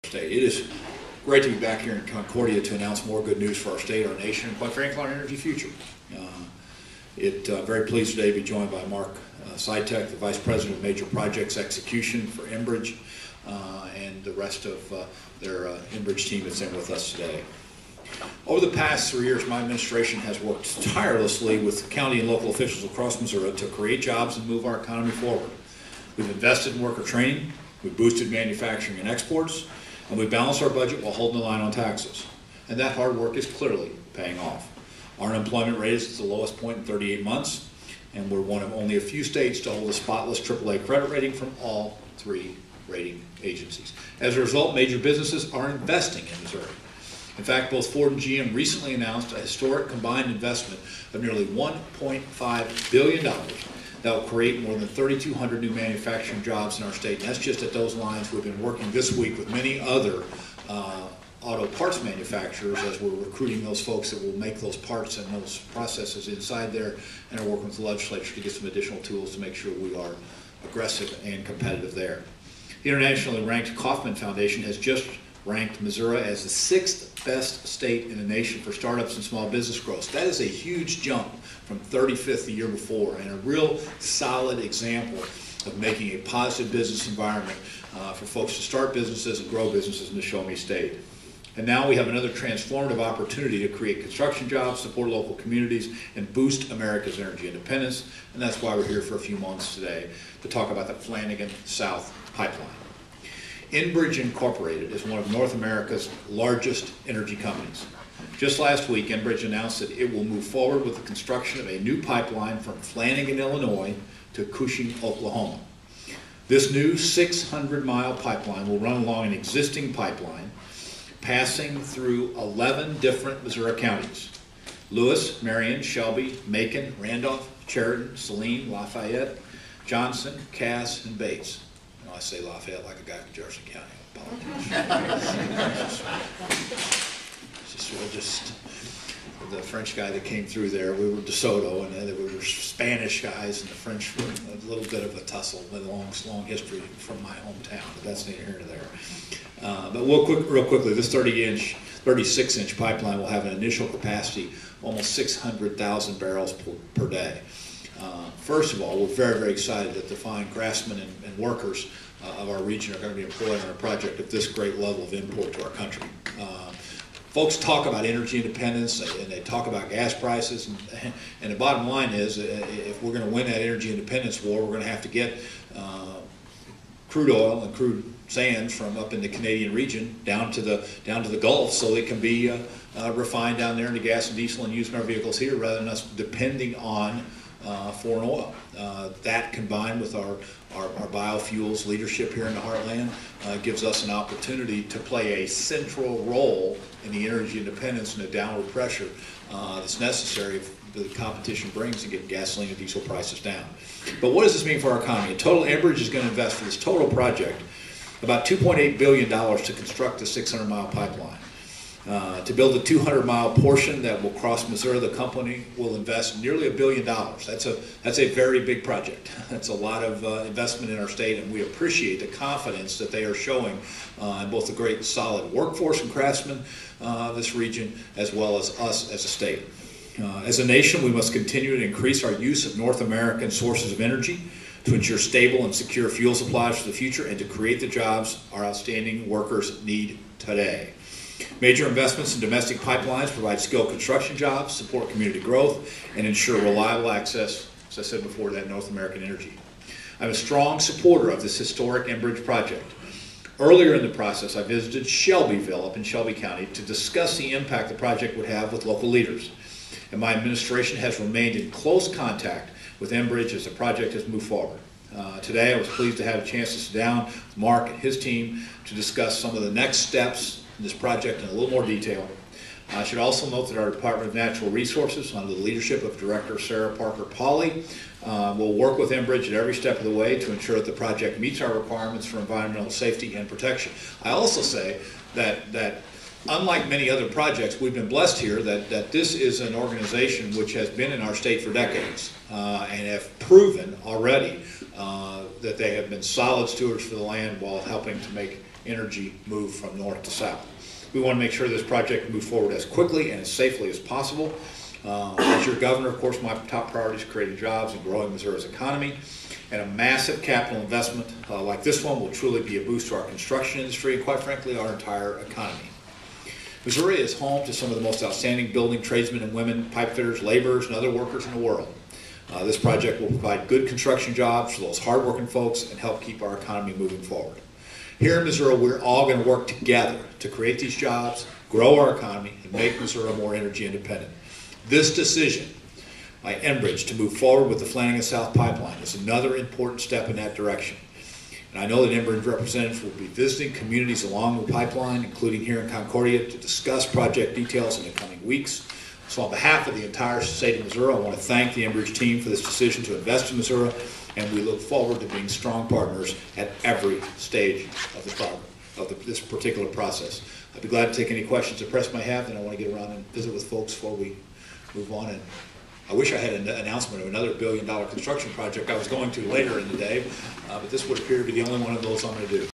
state. It is great to be back here in Concordia to announce more good news for our state, our nation, and quite frankly, our energy future. Very pleased today to be joined by Mark Sitek, the Vice President of Major Projects Execution for Enbridge, and the rest of their Enbridge team that's in with us today. Over the past 3 years, my administration has worked tirelessly with county and local officials across Missouri to create jobs and move our economy forward. We've invested in worker training, we've boosted manufacturing and exports, and we've balanced our budget while holding the line on taxes. And that hard work is clearly paying off. Our unemployment rate is at the lowest point in 38 months, and we're one of only a few states to hold a spotless AAA credit rating from all three rating agencies. As a result, major businesses are investing in Missouri. In fact, both Ford and GM recently announced a historic combined investment of nearly $1.5 billion that will create more than 3,200 new manufacturing jobs in our state. And that's just at those lines. We've been working this week with many other auto parts manufacturers as we're recruiting those folks that will make those parts and those processes inside there, and are working with the legislature to get some additional tools to make sure we are aggressive and competitive there. The internationally ranked Kauffman Foundation has just ranked Missouri as the 6th best state in the nation for startups and small business growth. That is a huge jump from 35th the year before, and a real solid example of making a positive business environment for folks to start businesses and grow businesses in the Show Me State. And now we have another transformative opportunity to create construction jobs, support local communities, and boost America's energy independence. And that's why we're here for a few months today to talk about the Flanagan South Pipeline. Enbridge Incorporated is one of North America's largest energy companies. Just last week, Enbridge announced that it will move forward with the construction of a new pipeline from Flanagan, Illinois to Cushing, Oklahoma. This new 600-mile pipeline will run along an existing pipeline passing through 11 different Missouri counties: Lewis, Marion, Shelby, Macon, Randolph, Chariton, Saline, Lafayette, Johnson, Cass, and Bates. I say Lafayette like a guy from Jefferson County. I apologize. just the French guy that came through there. We were DeSoto, and there were Spanish guys, and the French were a little bit of a tussle with a long history from my hometown. But that's neither here nor there. But real quickly, this 36-inch pipeline will have an initial capacity almost 600,000 barrels per day. First of all, we're very excited that the fine craftsmen and workers of our region are going to be employed on a project of this great level of import to our country. Folks talk about energy independence, and they talk about gas prices, and the bottom line is, if we're going to win that energy independence war, we're going to have to get crude oil and crude sand from up in the Canadian region down to the Gulf, so it can be refined down there into gas and diesel and used in our vehicles here, rather than us depending on foreign oil. That, combined with our biofuels leadership here in the heartland, gives us an opportunity to play a central role in the energy independence and the downward pressure that's necessary that the competition brings to get gasoline and diesel prices down. But what does this mean for our economy? In total, Enbridge is going to invest for this total project about $2.8 billion to construct the 600-mile pipeline. To build the 200-mile portion that will cross Missouri, the company will invest nearly $1 billion. That's a very big project. That's a lot of investment in our state, and we appreciate the confidence that they are showing in both the great solid workforce and craftsmen this region, as well as us as a state. As a nation, we must continue to increase our use of North American sources of energy to ensure stable and secure fuel supplies for the future, and to create the jobs our outstanding workers need today. Major investments in domestic pipelines provide skilled construction jobs, support community growth, and ensure reliable access, as I said before, to that North American energy. I'm a strong supporter of this historic Enbridge project. Earlier in the process, I visited Shelbyville up in Shelby County to discuss the impact the project would have with local leaders. And my administration has remained in close contact with Enbridge as the project has moved forward. Today, I was pleased to have a chance to sit down with Mark and his team to discuss some of the next steps in this project in a little more detail. I should also note that our Department of Natural Resources, under the leadership of Director Sarah Parker-Pauley, will work with Enbridge at every step of the way to ensure that the project meets our requirements for environmental safety and protection. I also say that unlike many other projects, we've been blessed here that this is an organization which has been in our state for decades and have proven already that they have been solid stewards for the land while helping to make energy move from north to south. We want to make sure this project can move forward as quickly and as safely as possible. As your governor, of course, my top priority is creating jobs and growing Missouri's economy. And a massive capital investment like this one will truly be a boost to our construction industry and, quite frankly, our entire economy. Missouri is home to some of the most outstanding building tradesmen and women, pipe fitters, laborers, and other workers in the world. This project will provide good construction jobs for those hardworking folks and help keep our economy moving forward. Here in Missouri, we're all going to work together to create these jobs, grow our economy, and make Missouri more energy independent. This decision by Enbridge to move forward with the Flanagan South Pipeline is another important step in that direction. And I know that Enbridge representatives will be visiting communities along the pipeline, including here in Concordia, to discuss project details in the coming weeks. So on behalf of the entire state of Missouri, I want to thank the Enbridge team for this decision to invest in Missouri, and we look forward to being strong partners at every stage of this particular process. I'd be glad to take any questions the press may have, and I want to get around and visit with folks before we move on. And I wish I had an announcement of another $1 billion construction project I was going to later in the day, but this would appear to be the only one of those I'm going to do.